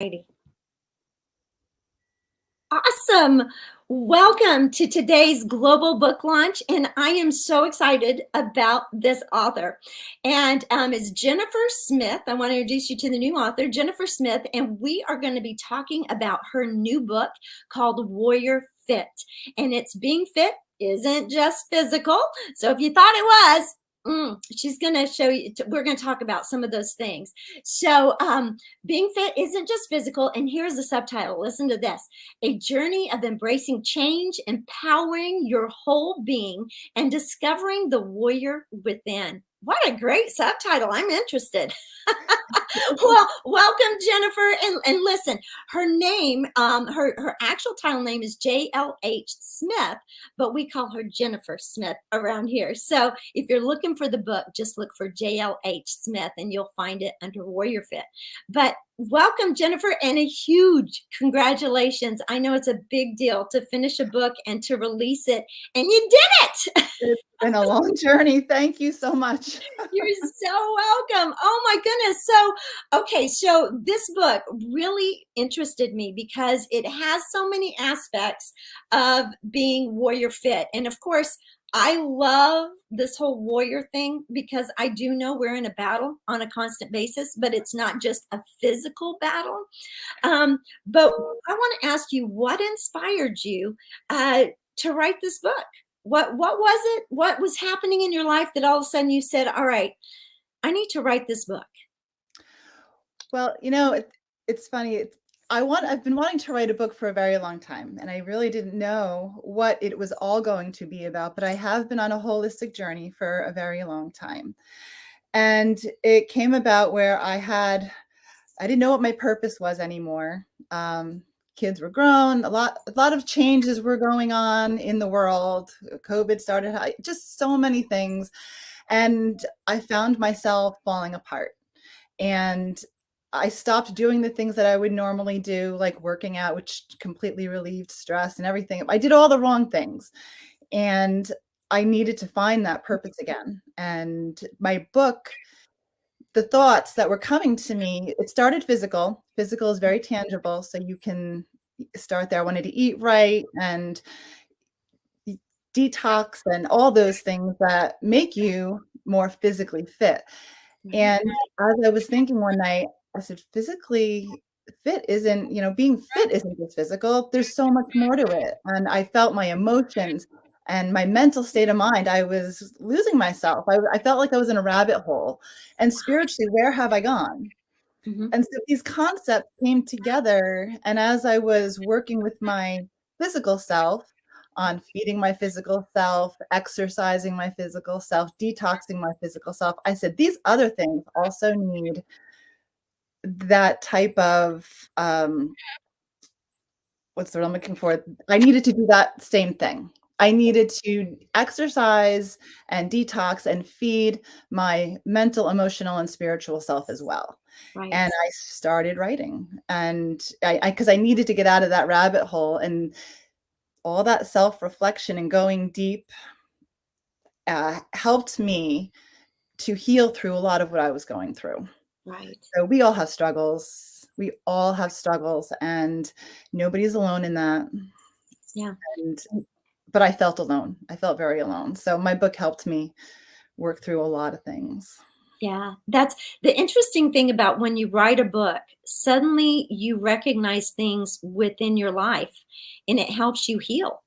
Righty. Awesome. Welcome to today's global book launch. And I am so excited about this author. And it's Jennifer Smith. I want to introduce you to the new author, Jennifer Smith. And we are going to be talking about her new book called Warrior Fit. And it's being fit isn't just physical. So if you thought it was, she's going to show you, we're going to talk about some of those things. So being fit isn't just physical. And here's the subtitle. Listen to this: a journey of embracing change, empowering your whole being, and discovering the warrior within. What a great subtitle. I'm interested. Well, welcome, Jennifer. And listen, her name, her actual title name is J.L.H. Smith, but we call her Jennifer Smith around here. So if you're looking for the book, just look for J.L.H. Smith and you'll find it under Warrior Fit. But welcome, Jennifer, and a huge congratulations. I know it's a big deal to finish a book and to release it, and you did it. It's been a long journey. Thank you so much. You're so welcome. Oh my goodness. So, okay, so this book really interested me because it has so many aspects of being warrior fit. And of course, I love this whole warrior thing because I do know we're in a battle on a constant basis, but it's not just a physical battle. But I want to ask you, what inspired you to write this book? What was it? What was happening in your life that all of a sudden you said, all right, I need to write this book? Well, it's funny. I've been wanting to write a book for a very long time, and I really didn't know what it was all going to be about, but I have been on a holistic journey for a very long time. And it came about where I didn't know what my purpose was anymore. Kids were grown, a lot of changes were going on in the world. COVID started, just so many things. And I found myself falling apart. And I stopped doing the things that I would normally do, like working out, which completely relieved stress and everything. I did all the wrong things. And I needed to find that purpose again. And my book, the thoughts that were coming to me, it started physical. Physical is very tangible, so you can start there. I wanted to eat right and detox and all those things that make you more physically fit. And as I was thinking one night, I said, physically fit isn't, being fit isn't just physical. There's so much more to it. And I felt my emotions and my mental state of mind. I was losing myself. I felt like I was in a rabbit hole. And spiritually, where have I gone? Mm-hmm. And so these concepts came together. And as I was working with my physical self on feeding my physical self, exercising my physical self, detoxing my physical self, I said, these other things also need that type of, what's the word I'm looking for? I needed to do that same thing. I needed to exercise and detox and feed my mental, emotional, and spiritual self as well. Right. And I started writing, and because I needed to get out of that rabbit hole, and all that self-reflection and going deep helped me to heal through a lot of what I was going through. Right. So we all have struggles. We all have struggles, and nobody's alone in that. Yeah. But I felt alone. I felt very alone. So my book helped me work through a lot of things. Yeah, that's the interesting thing about when you write a book, suddenly you recognize things within your life and it helps you heal.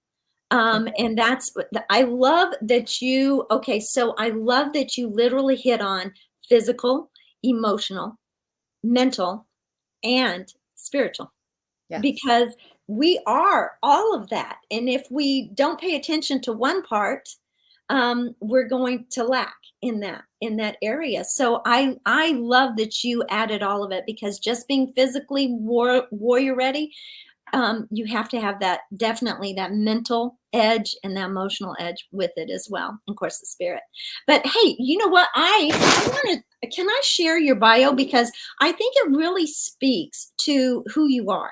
And that's, I love that you, okay, so I love that you literally hit on physical, emotional, mental, and spiritual. Yes. Because we are all of that. And if we don't pay attention to one part, we're going to lack in that area. So I love that you added all of it, because just being physically warrior ready, you have to have that, definitely that mental edge and that emotional edge with it as well. And of course the spirit. But hey, you know what? Can I share your bio? Because I think it really speaks to who you are.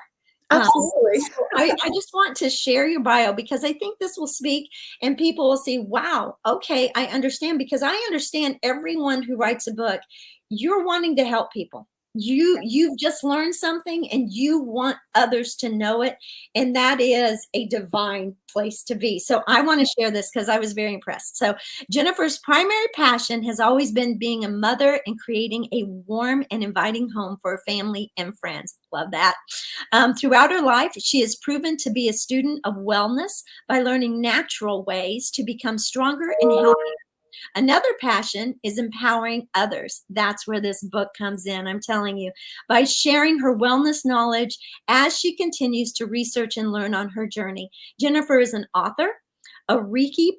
Absolutely. So I just want to share your bio, because I think this will speak and people will see, wow, okay, I understand. Because I understand everyone who writes a book, you're wanting to help people. You've just learned something and you want others to know it, and that is a divine place to be. So I want to share this because I was very impressed. So Jennifer's primary passion has always been being a mother and creating a warm and inviting home for her family and friends. Love that. Throughout her life, she has proven to be a student of wellness by learning natural ways to become stronger and healthier. Another passion is empowering others. That's where this book comes in, I'm telling you, by sharing her wellness knowledge as she continues to research and learn on her journey. Jennifer is an author, a Reiki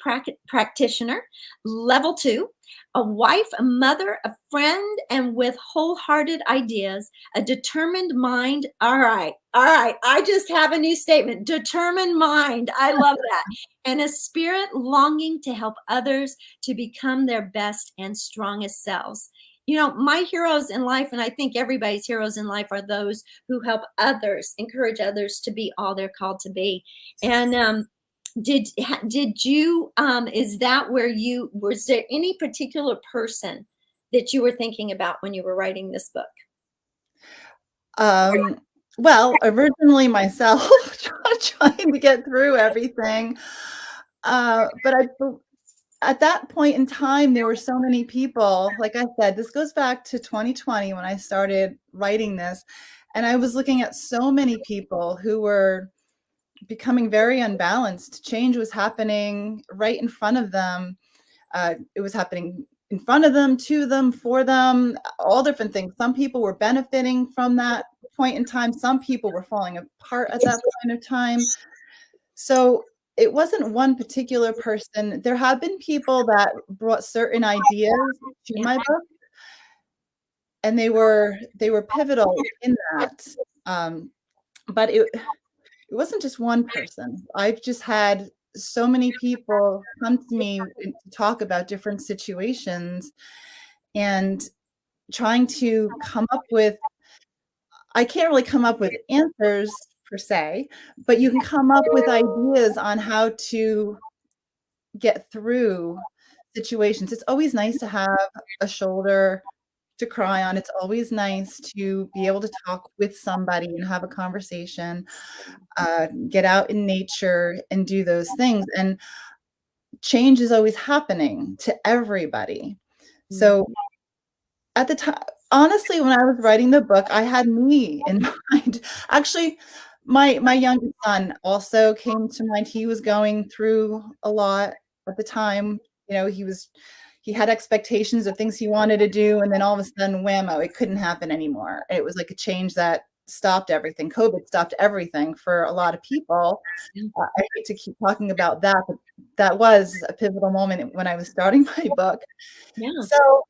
practitioner, level 2, a wife, a mother, a friend, and with wholehearted ideas, a determined mind. All right, all right. I just have a new statement. Determined mind. I love that. And a spirit longing to help others to become their best and strongest selves. You know, my heroes in life, and I think everybody's heroes in life, are those who help others, encourage others to be all they're called to be. And did you is that where you was there any particular person that you were thinking about when you were writing this book? Um, well, originally myself trying to get through everything. But at that point in time, there were so many people. Like I said, this goes back to 2020 when I started writing this. And I was looking at so many people who were becoming very unbalanced. Change was happening right in front of them. It was happening in front of them, to them, for them, all different things. Some people were benefiting from that point in time. Some people were falling apart at that point of time. So it wasn't one particular person. There have been people that brought certain ideas to Yeah. my book, and they were pivotal in that. But it wasn't just one person. I've just had so many people come to me and talk about different situations and trying to come up with I can't really come up with answers per se, but you can come up with ideas on how to get through situations. It's always nice to have a shoulder to cry on. It's always nice to be able to talk with somebody and have a conversation, get out in nature and do those things. And change is always happening to everybody. Mm. So at the time, honestly, when I was writing the book, I had me in mind. Actually, my youngest son also came to mind. He was going through a lot at the time. You know, he had expectations of things he wanted to do, and then all of a sudden, whammo, it couldn't happen anymore. It was like a change that stopped everything. COVID stopped everything for a lot of people. I hate to keep talking about that, but that was a pivotal moment when I was starting my book. Yeah. So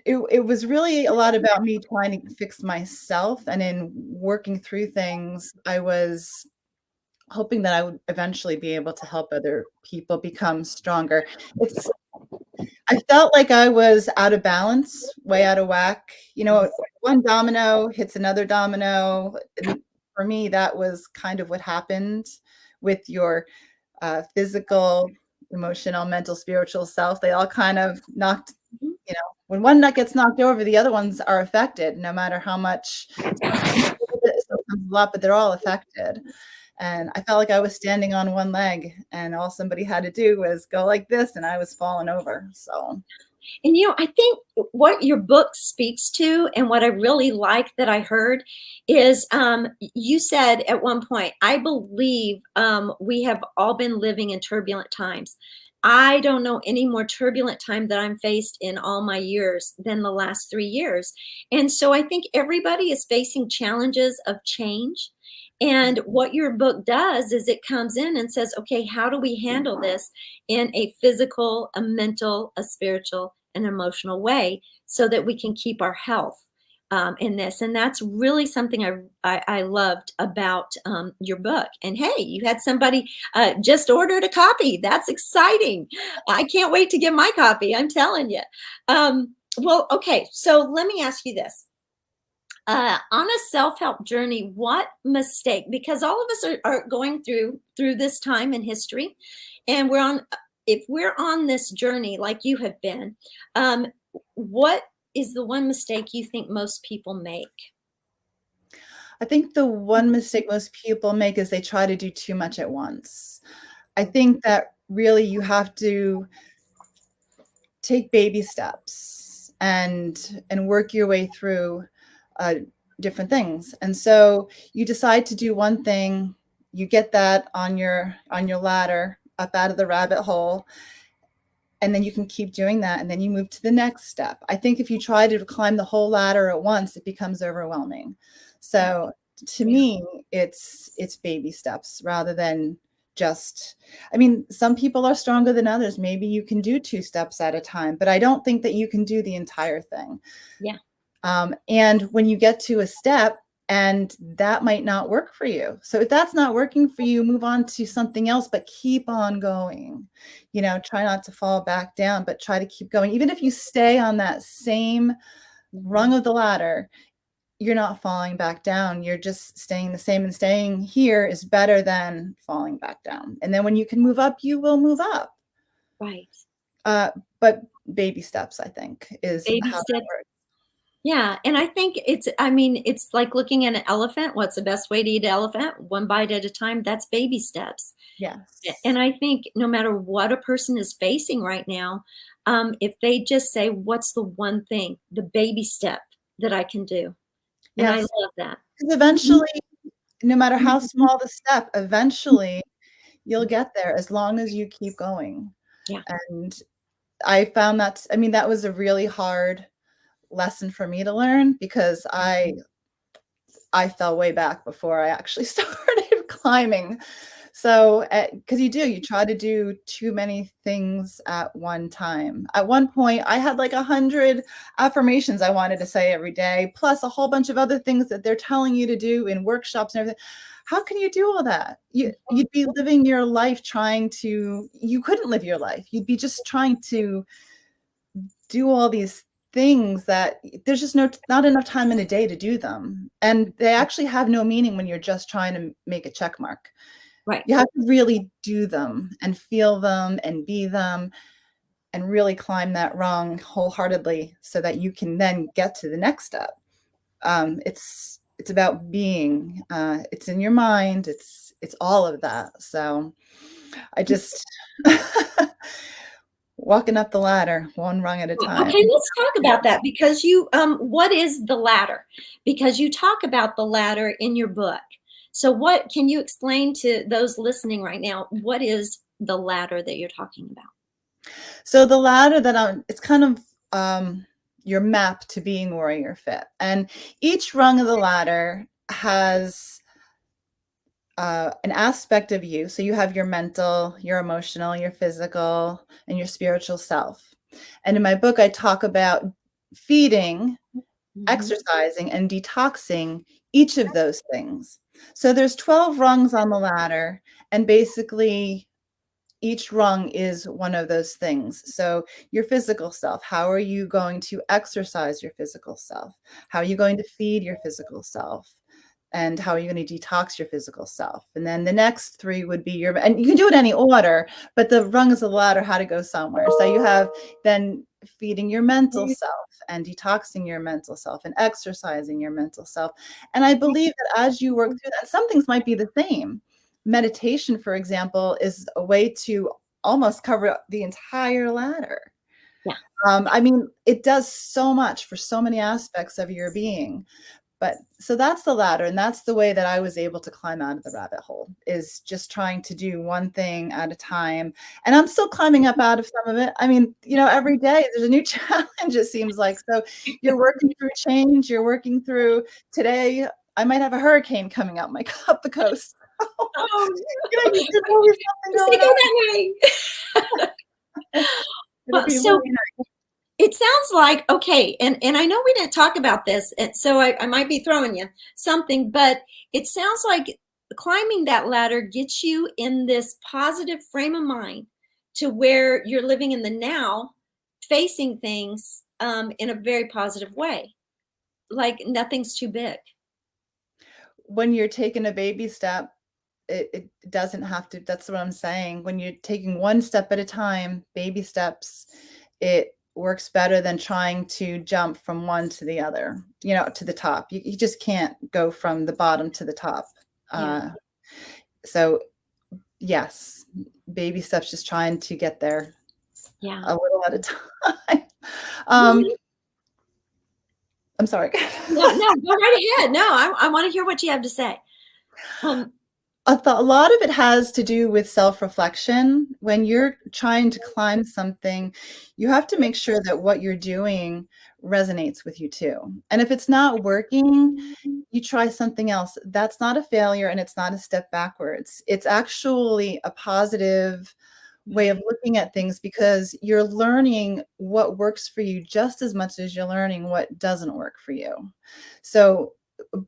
it was really a lot about me trying to fix myself, and in working through things, I was hoping that I would eventually be able to help other people become stronger. It's I felt like I was out of balance, way out of whack. You know, one domino hits another domino, and for me, that was kind of what happened with your, physical, emotional, mental, spiritual self. They all kind of knocked Mhm. you know, when one nut gets knocked over, the other ones are affected no matter how much, sometimes a little bit, sometimes a lot, but they're all affected. And I felt like I was standing on one leg, and all somebody had to do was go like this, and I was falling over. So, And you know, I think what your book speaks to, and what I really like that I heard, is you said at one point, I believe we have all been living in turbulent times. I don't know any more turbulent time that I'm faced in all my years than the last 3 years. And so I think everybody is facing challenges of change. And what your book does is it comes in and says, okay, how do we handle this in a physical, a mental, a spiritual, an emotional way so that we can keep our health in this? And that's really something I loved about your book. And hey, you had somebody just ordered a copy. That's exciting. I can't wait to get my copy. I'm telling you. Well, okay. So let me ask you this. On a self-help journey, what mistake, because all of us are going through this time in history, and we're on if we're on this journey like you have been, um, what is the one mistake you think most people make? I think the one mistake most people make is they try to do too much at once. I think that really you have to take baby steps and work your way through uh, different things. And so you decide to do one thing, you get that on your ladder up out of the rabbit hole, and then you can keep doing that, and then you move to the next step. I think if you try to climb the whole ladder at once, it becomes overwhelming. So to Yeah. me, it's baby steps rather than just, I mean, some people are stronger than others. Maybe you can do 2 steps at a time, but I don't think that you can do the entire thing. Yeah. And when you get to a step, and that might not work for you. So if that's not working for you, move on to something else, but keep on going. You know, try not to fall back down, but try to keep going. Even if you stay on that same Mhm. rung of the ladder, you're not falling back down. You're just staying the same, and staying here is better than falling back down. And then when you can move up, you will move up. Right. Uh, but baby steps, I think, is Baby how that steps. works. Yeah, and I think I mean, it's like looking at an elephant. What's the best way to eat an elephant? One bite at a time. That's baby steps. Yes. And I think no matter what a person is facing right now, if they just say, "What's the one thing, the baby step that I can do?" And I Yes. love that. Because eventually, no matter how Mhm. small the step, eventually you'll get there as long as you keep going. Yeah. And I found that, I mean, that was a really hard lesson for me to learn because Mhm. I fell way back before I actually started climbing. So, because you try to do too many things at one time. At one point, I had like 100 affirmations I wanted to say every day, plus a whole bunch of other things that they're telling you to do in workshops and everything. How can you do all that? You'd be living your life trying to, you couldn't live your life. You'd be just trying to do all these things that there's just not enough time in a day to do them. And they actually have no meaning when you're just trying to make a check mark. Right. You have to really do them and feel them and be them and really climb that rung wholeheartedly so that you can then get to the next step. It's about being. It's in your mind. It's all of that. So I just walking up the ladder one rung at a time. Okay, let's talk about that because what is the ladder? Because you talk about the ladder in your book. So what can you explain to those listening right now? What is the ladder that you're talking about? So the ladder that it's kind of your map to being warrior fit, and each rung of the ladder has an aspect of you. So you have your mental, your emotional, your physical, and your spiritual self. And in my book, I talk about feeding, Mhm. exercising, and detoxing each of those things. So there's 12 rungs on the ladder, and basically each rung is one of those things. So your physical self, how are you going to exercise your physical self? How are you going to feed your physical self? And how are you going to detox your physical self? And then the next 3 would be your, and you can do it any order, but the rungs of the ladder how to go somewhere. So you have then feeding your mental self and detoxing your mental self and exercising your mental self. And I believe that as you work through that, some things might be the same. Meditation, for example, is a way to almost cover the entire ladder. Yeah. I mean, it does so much for so many aspects of your being. But so that's the ladder, and that's the way that I was able to climb out of the rabbit hole, is just trying to do one thing at a time. And I'm still climbing up out of some of it. I mean, every day there's a new challenge, it seems like. So you're working through change, you're working through today. I might have a hurricane coming up my up the coast. Oh, There's always something does it going go on. that way? It'll Well, be so really nice. it sounds like okay, and I know we didn't talk about this, and so I might be throwing you something, but it sounds like climbing that ladder gets you in this positive frame of mind to where you're living in the now, facing things in a very positive way, like nothing's too big. When you're taking a baby step, it doesn't have to, that's what I'm saying. When you're taking one step at a time, baby steps, it works better than trying to jump from one to the other, to the top. You just can't go from the bottom to the top. Yeah. So yes, baby steps, just trying to get there Yeah. a little at a time. Really? I'm sorry. No, go right ahead. No, I want to hear what you have to say. A lot of it has to do with self-reflection. When you're trying to climb something, you have to make sure that what you're doing resonates with you too. And if it's not working, you try something else. That's not a failure, and it's not a step backwards. It's actually a positive way of looking at things, because you're learning what works for you just as much as you're learning what doesn't work for you. So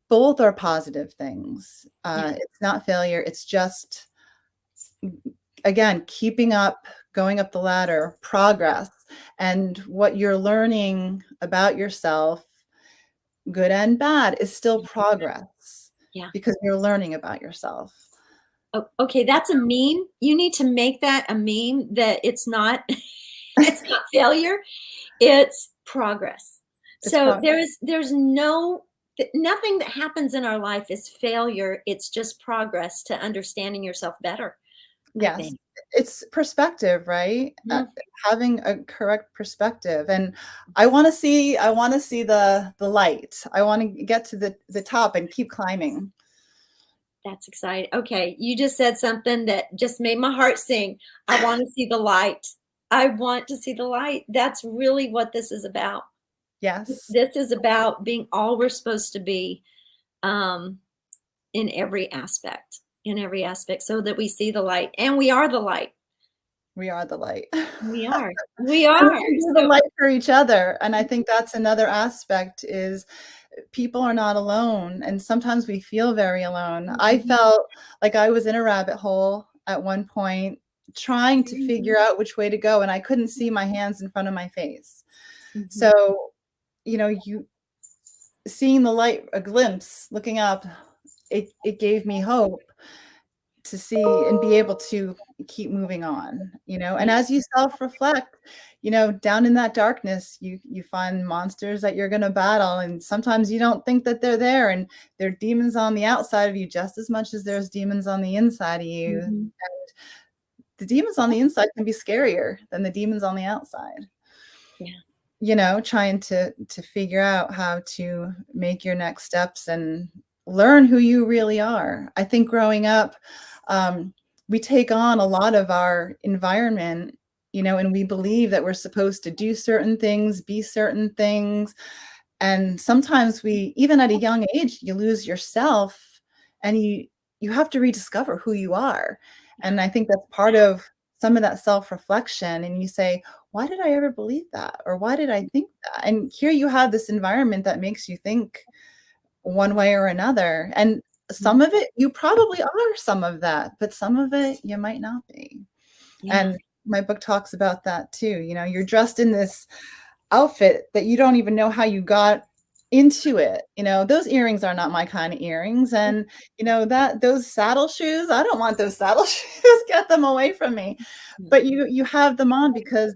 both are positive things. It's not failure. It's just, again, keeping up, going up the ladder, progress, and what you're learning about yourself, good and bad, is still progress. Yeah. Because you're learning about yourself. Oh, okay, that's a meme. You need to make that a meme, that it's not it's not failure, it's progress. So there's nothing that happens in our life is failure. It's just progress to understanding yourself better. Yes, it's perspective, right? Having a correct perspective. And I want to see the light. I want to get to the top and keep climbing. That's exciting. Okay, you just said something that just made my heart sing. I want to see the light. I want to see the light. That's really what this is about. Yes. This is about being all we're supposed to be, in every aspect, so that we see the light, and we are the light. We are the light. We are. We are. We're the light for each other. And I think that's another aspect, is people are not alone. And sometimes we feel very alone. I felt like I was in a rabbit hole at one point, trying to figure out which way to go. And I couldn't see my hands in front of my face. So, you seeing the light, a glimpse, looking up, it gave me hope to see and be able to keep moving on, and as you self-reflect, down in that darkness, you find monsters that you're going to battle. And sometimes you don't think that they're there, and there are demons on the outside of you just as much as there's demons on the inside of you. And the demons on the inside can be scarier than the demons on the outside. Trying to figure out how to make your next steps and learn who you really are. I think growing up, we take on a lot of our environment, and we believe that we're supposed to do certain things, be certain things. And sometimes even at a young age, you lose yourself, and you have to rediscover who you are. And I think that's part of some of that self-reflection. And you say, why did I ever believe that? Or why did I think that? And here you have this environment that makes you think one way or another. And some of it, you probably are some of that, but some of it you might not be. And my book talks about that too. You're dressed in this outfit that you don't even know how you got into it. Those earrings are not my kind of earrings. And those saddle shoes, I don't want those saddle shoes. Get them away from me. But you have them on because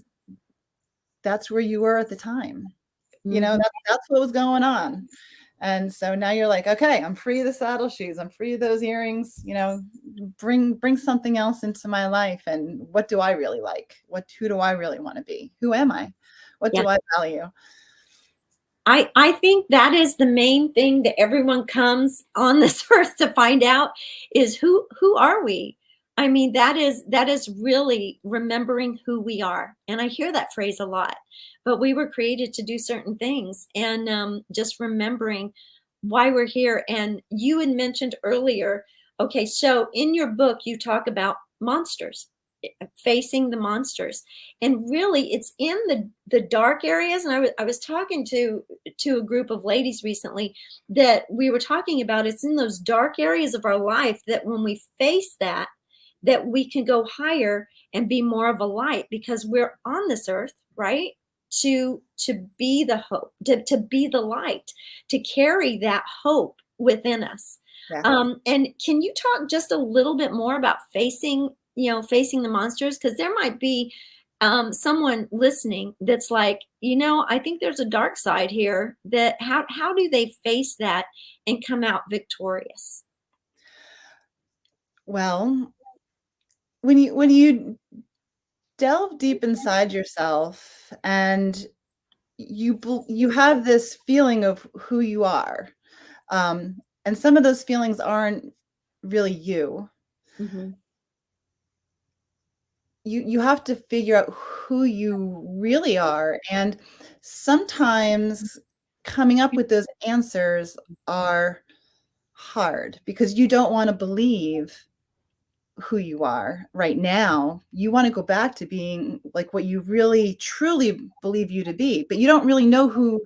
that's where you were at the time. That's what was going on. And so now you're like, okay, I'm free of the saddle shoes. I'm free of those earrings. Bring something else into my life. And what do I really like? Who do I really want to be? Who am I? What do I value? I think that is the main thing that everyone comes on this earth to find out, is who are we? I mean, that is really remembering who we are. And I hear that phrase a lot, but we were created to do certain things, and just remembering why we're here. And you had mentioned earlier, okay, so in your book, you talk about monsters, facing the monsters, and really it's in the dark areas. And I was talking to a group of ladies recently, that we were talking about, it's in those dark areas of our life that when we face that we can go higher and be more of a light, because we're on this earth, right, to be the hope, to be the light, to carry that hope within us. And can you talk just a little bit more about facing the monsters? Because there might be someone listening that's like, you know, I think there's a dark side here, that how do they face that and come out victorious? Well, when you delve deep inside yourself and you have this feeling of who you are, and some of those feelings aren't really you. Hmm. You have to figure out who you really are, and sometimes coming up with those answers are hard because you don't want to believe who you are right now. You want to go back to being like what you really truly believe you to be, but you don't really know who.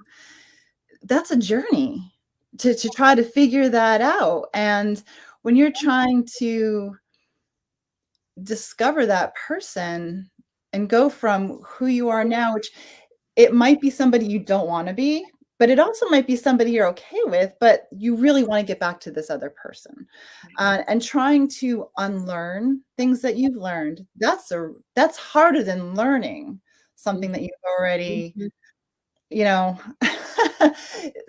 That's a journey to try to figure that out. And when you're trying to discover that person and go from who you are now, which it might be somebody you don't want to be, but it also might be somebody you're okay with, but you really want to get back to this other person. And trying to unlearn things that you've learned, that's harder than learning something that you've already, Hmm. you know.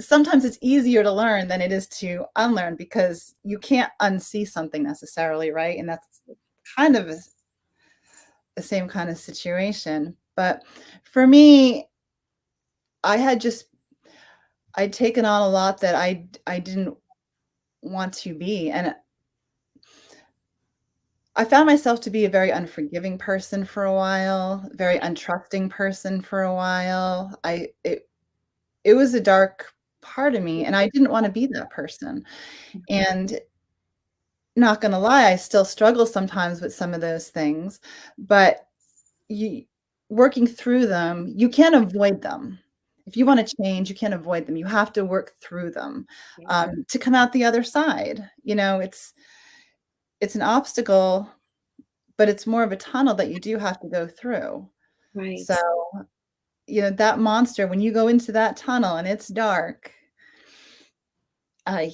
Sometimes it's easier to learn than it is to unlearn because you can't unsee something necessarily, right? And that's kind of the same kind of situation. But for me, I had just I'd taken on a lot that I didn't want to be, and I found myself to be a very unforgiving person for a while, very untrusting person for a while. It was a dark part of me, and I didn't want to be that person. And not gonna lie, I still struggle sometimes with some of those things, but you working through them, you can't avoid them. If you wanna change, you can't avoid them. You have to work through them, Yeah. to come out the other side. You know, it's an obstacle, but it's more of a tunnel that you do have to go through. So, Right. you know, that monster, when you go into that tunnel and it's dark, y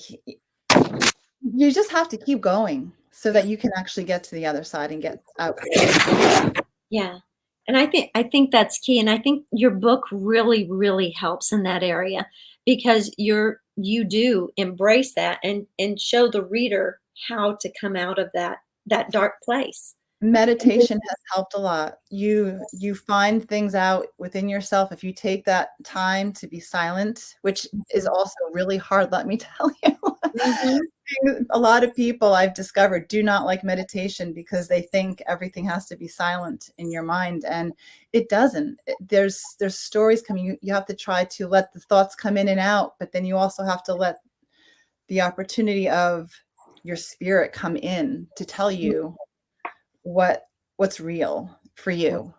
you just have to keep going so that you can actually get to the other side and get out clear. Yeah. And I think that's key, and I think your book really, really helps in that area, because you do embrace that and show the reader how to come out of that dark place. Meditation has helped a lot. You find things out within yourself if you take that time to be silent, which is Mhm. also really hard, let me tell you. Mhm. A lot of people I've discovered do not like meditation because they think everything has to be silent in your mind, and it doesn't. There's stories coming. You have to try to let the thoughts come in and out, but then you also have to let the opportunity of your spirit come in to tell you what what's real for you.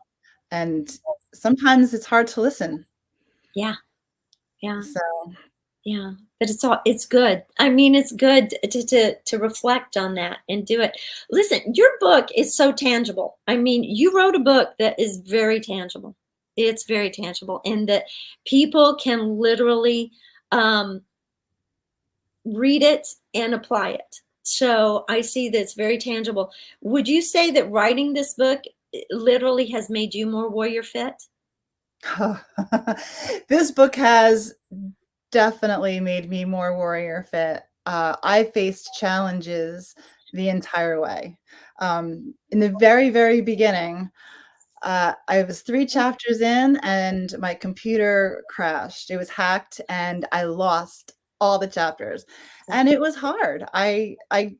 And sometimes it's hard to listen. Yeah. Yeah. So Yeah, but it's good. I mean, it's good to reflect on that and do it. Listen, your book is so tangible. I mean, you wrote a book that is very tangible. It's very tangible, and that people can literally um, read it and apply it. So I see that it's very tangible. Would you say that writing this book literally has made you more warrior fit? this book has definitely made me more warrior fit. I faced challenges the entire way. In the very, very beginning, I was 3 chapters in and my computer crashed. It was hacked and I lost all the chapters. And it was hard. I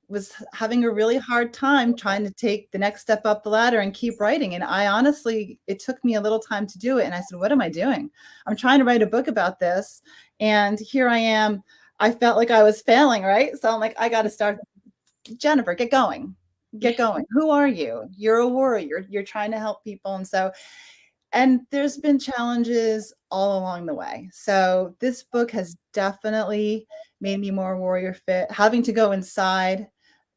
was having a really hard time trying to take the next step up the ladder and keep writing. And I honestly, it took me a little time to do it. And I said, "What am I doing? I'm trying to write a book about this. And here I am." I felt like I was failing, right? So I'm like, I got to start. Jennifer, get going. Get going. Who are you? You're a warrior. You're trying to help people. And there's been challenges all along the way. So this book has definitely made me more warrior fit. Having to go inside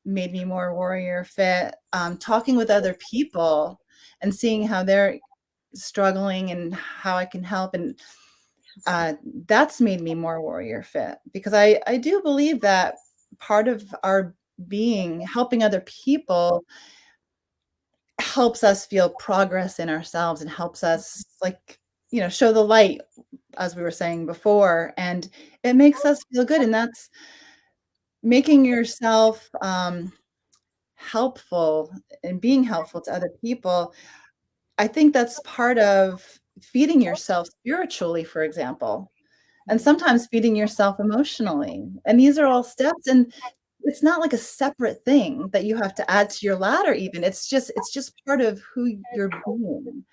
made me more warrior fit. Talking with other people and seeing how they're struggling and how I can help, and uh, that's made me more warrior fit because I do believe that part of our being helping other people helps us feel progress in ourselves and helps us, like, show the light, as we were saying before, and it makes us feel good. And that's making yourself helpful and being helpful to other people. I think that's part of feeding yourself spiritually, for example, and sometimes feeding yourself emotionally. And these are all steps, and it's not like a separate thing that you have to add to your ladder even. It's just part of who you're being.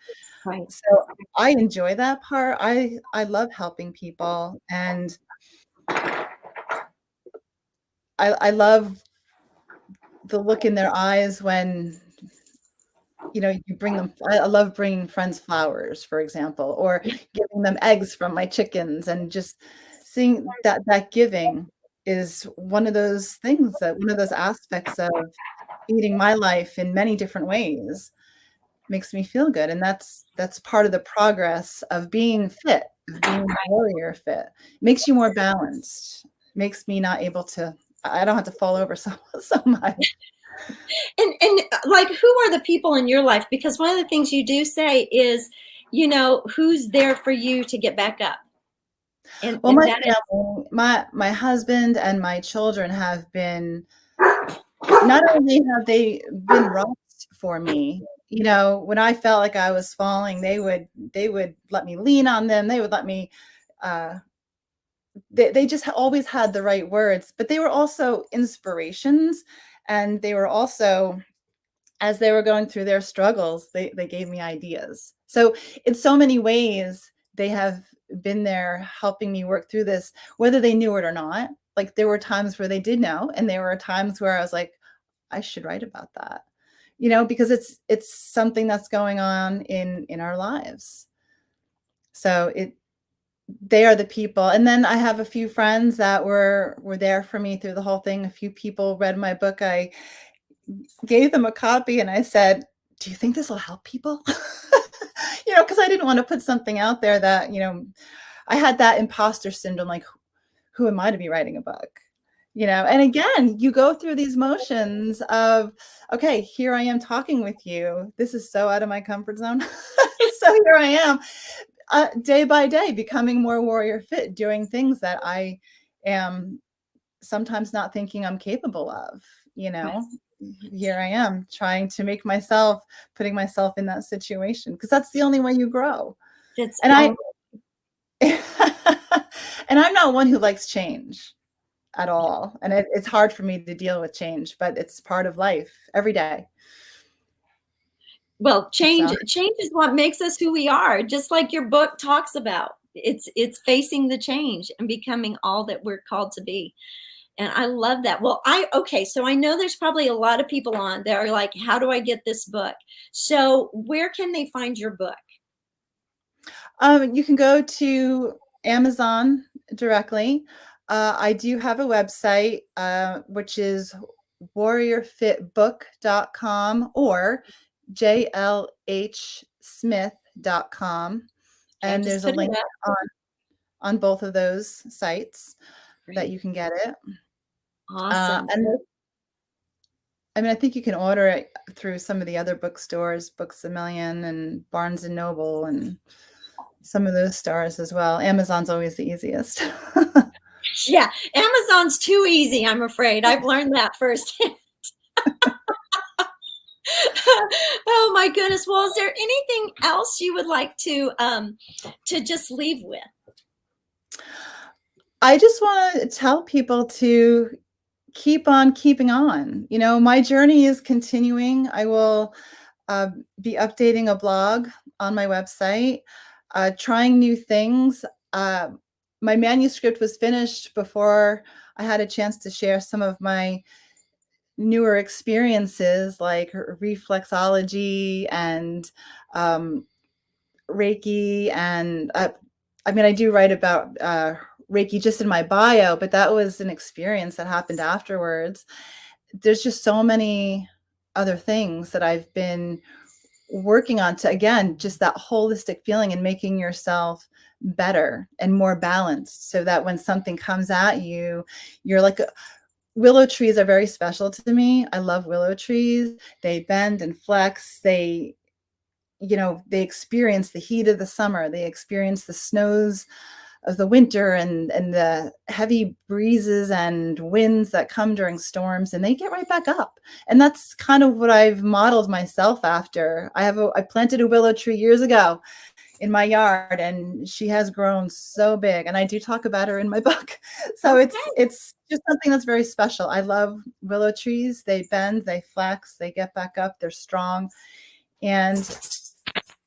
Right. So I enjoy that part. I love helping people, and I love the look in their eyes when you bring them. I love bringing friends flowers, for example, or giving them eggs from my chickens, and just seeing that giving is one of those things, that one of those aspects of feeding my life in many different ways makes me feel good. And that's part of the progress of being fit, of being warrior fit. Makes you more balanced, makes me not able to, I don't have to fall over so much. And like, who are the people in your life? Because one of the things you do say is, who's there for you to get back up? And Well, and my that is family, my husband and my children have been, not only have they been rocks for me, when I felt like I was falling, they would let me lean on them. They would let me, uh, they just always had the right words, but they were also inspirations. And they were also, as they were going through their struggles, they gave me ideas. So in so many ways, they have been there helping me work through this, whether they knew it or not. Like, there were times where they did know, and there were times where I was like, I should write about that, because it's something that's going on in our lives. So they are the people. And then I have a few friends that were there for me through the whole thing. A few people read my book. I gave them a copy and I said, do you think this will help people? Because I didn't want to put something out there that, I had that imposter syndrome, like, who am I to be writing a book? And again, you go through these motions of, okay, here I am talking with you. This is so out of my comfort zone. So here I am, day by day, becoming more warrior fit, doing things that I am sometimes not thinking I'm capable of. right. Here I am trying to putting myself in that situation, because that's the only way you grow. It's And I, all and I'm not one who likes change at all. And it's hard for me to deal with change, but it's part of life every day. well, change So change is what makes us who we are, just like your book talks about. It's facing the change and becoming all that we're called to be. And I love that. Well, okay, so I know there's probably a lot of people on that are like, how do I get this book? So where can they find your book? you can go to Amazon directly. I do have a website, which is warriorfitbook.com or jlhsmith.com. Okay, I And just there's a put it link up. on both of those sites that Great. you can get it. Awesome. And I mean, I think you can order it through some of the other bookstores, Books a Million and Barnes and Noble, and some of those stores as well. Amazon's always the easiest. Yeah, Amazon's too easy, I'm afraid. I've learned that first. Oh my goodness. Well, is there anything else you would like to just leave with? I just want to tell people to keep on keeping on. My journey is continuing. I will be updating a blog on my website, trying new things. Uh, my manuscript was finished before I had a chance to share some of my newer experiences, like reflexology and Reiki. And I mean, I do write about Reiki just in my bio, but that was an experience that happened afterwards. There's just so many other things that I've been working on to, again, just that holistic feeling and making yourself better and more balanced, so that when something comes at you, you're like willow trees are very special to me. I love willow trees. They bend and flex. They, they experience the heat of the summer. They experience the snows of the winter and the heavy breezes and winds that come during storms, and they get right back up. And that's kind of what I've modeled myself after. I planted a willow tree years ago in my yard, and she has grown so big, and I do talk about her in my book. So Okay. it's just something that's very special. I love willow trees. They bend, they flex, they get back up, they're strong. And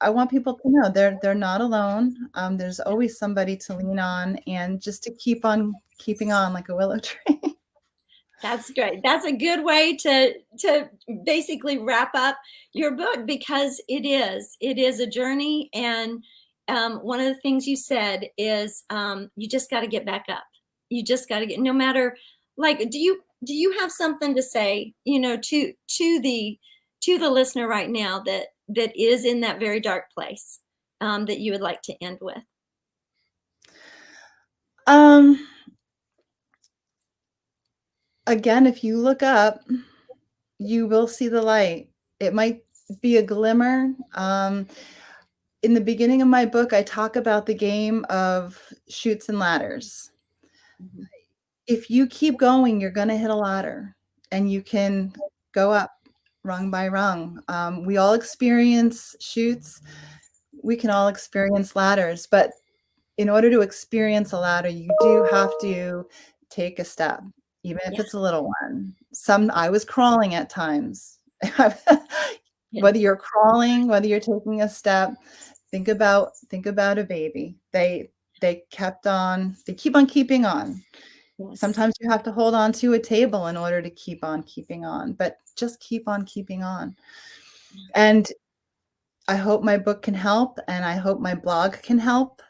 I want people to know they're not alone. There's always somebody to lean on, and just to keep on keeping on like a willow tree. That's great. That's a good way to basically wrap up your book, because it is a journey. And one of the things you said is you just got to get back up. You just got to get, no matter, like, do you have something to say, to the listener right now that is in that very dark place, that you would like to end with? Um, Again, if you look up, you will see the light. It might be a glimmer. In the beginning of my book, I talk about the game of chutes and ladders. Mhm. If you keep going, you're going to hit a ladder, and you can go up rung by rung. We all experience chutes. We can all experience ladders, but in order to experience a ladder, you do have to take a step, even if Yeah. it's a little one. I was crawling at times. Yeah. Whether you're crawling, whether you're taking a step, think about a baby. They keep on keeping on. Yes. Sometimes you have to hold on to a table in order to keep on keeping on, but just keep on keeping on. And I hope my book can help, and I hope my blog can help,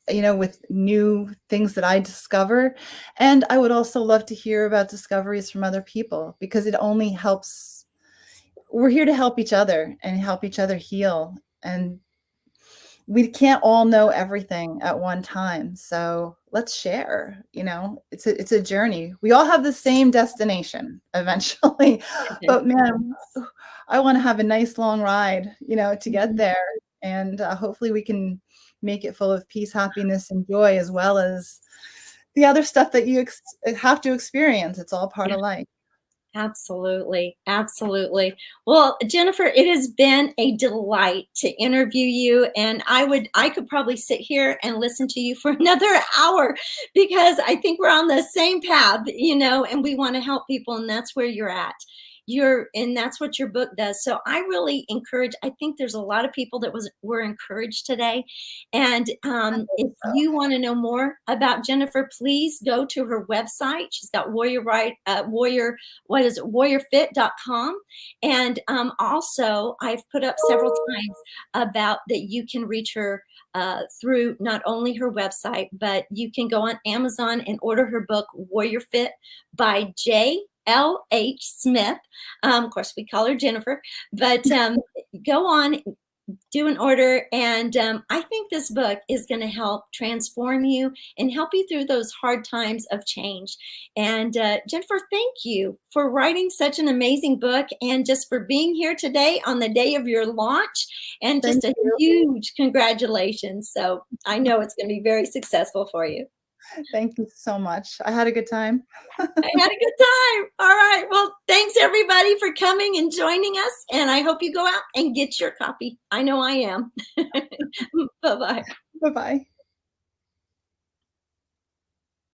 with new things that I discover. And I would also love to hear about discoveries from other people, because it only helps. We're here to help each other and help each other heal. And we can't all know everything at one time. So let's share, it's a journey. We all have the same destination eventually, but man, I want to have a nice long ride, to get Mhm. there. And hopefully we can make it full of peace, happiness, and joy, as well as the other stuff that you have to experience. It's all part of life. Absolutely. Absolutely. Well, Jennifer, it has been a delight to interview you. And I could probably sit here and listen to you for another hour, because I think we're on the same path, and we want to help people. And that's where you're at. And that's what your book does. So I really encourage, I think there's a lot of people that were encouraged today. And if you want to know more about Jennifer, please go to her website. She's got what is it, warriorfit.com. And also, I've put up several times about that you can reach her through not only her website, but you can go on Amazon and order her book, Warrior Fit by J.L.H. Smith. Of course, we call her Jennifer, but go on, do an order. And I think this book is going to help transform you and help you through those hard times of change. And Jennifer, thank you for writing such an amazing book, and just for being here today on the day of your launch. And just Thank a you. huge congratulations. So I know it's going to be very successful for you. Thank you so much. I had a good time. I had a good time. All right. Well, thanks everybody for coming and joining us. And I hope you go out and get your copy. I know I am. Bye-bye. Bye-bye.